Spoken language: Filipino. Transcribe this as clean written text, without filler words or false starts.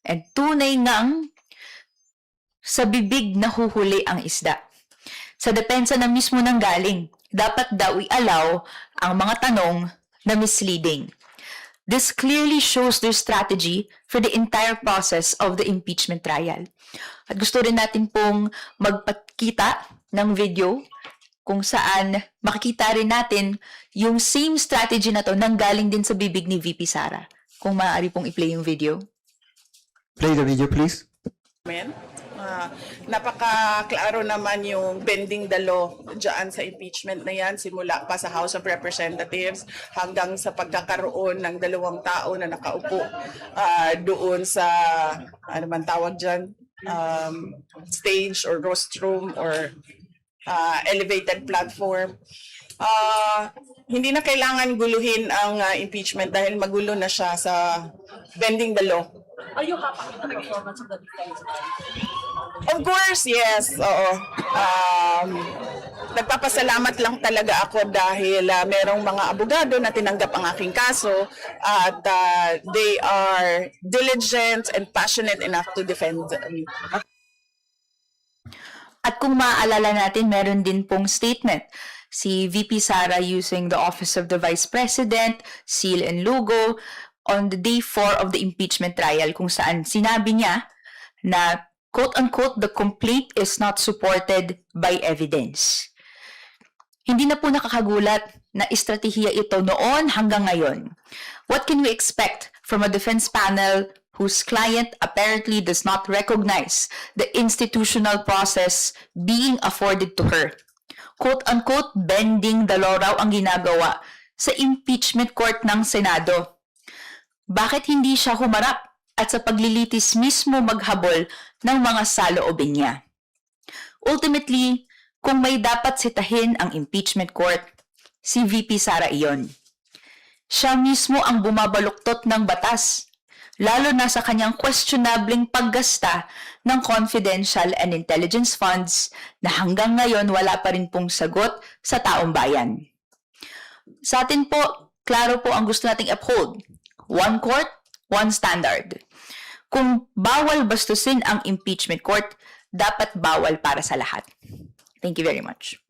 And tunay ngang sa bibig nahuhuli ang isda. Sa depensa na mismo nang galing, dapat daw i-allow ang mga tanong na misleading. This clearly shows their strategy for the entire process of the impeachment trial. At gusto rin natin pong magpakita ng video kung saan makikita rin natin yung same strategy na to nanggaling din sa bibig ni VP Sara. Kung maaari pong i-play yung video. Play the video, please. Napaka-klaro naman yung bending the law dyan sa impeachment na yan, simula pa sa House of Representatives hanggang sa pagkakaroon ng 2 tao na nakaupo doon sa, ano man tawag dyan, stage or rostrum or elevated platform. Hindi na kailangan guluhin ang impeachment dahil magulo na siya sa bending the law. Are you happy with the performance of the defense? Of course, yes. Oo. Nagpapasalamat lang talaga ako dahil merong mga abogado na tinanggap ang aking kaso at they are diligent and passionate enough to defend me. At kung maaalala natin, meron din pong statement si VP Sara using the Office of the Vice President, seal and logo, on the day 4 of the impeachment trial kung saan sinabi niya na quote-unquote, the complaint is not supported by evidence. Hindi na po nakakagulat na estratehiya ito noon hanggang ngayon. What can we expect from a defense panel whose client apparently does not recognize the institutional process being afforded to her? Quote-unquote, bending the law raw ang ginagawa sa impeachment court ng Senado. Bakit hindi siya humarap at sa paglilitis mismo maghabol ng mga saloobin niya? Ultimately, kung may dapat sitahin ang impeachment court, si VP Sara iyon. Siya mismo ang bumabaluktot ng batas, lalo na sa kanyang questionabling paggasta ng confidential and intelligence funds na hanggang ngayon wala pa rin pong sagot sa taong bayan. Sa atin po, klaro po ang gusto nating uphold. One court, one standard. Kung bawal bastusin ang impeachment court, dapat bawal para sa lahat. Thank you very much.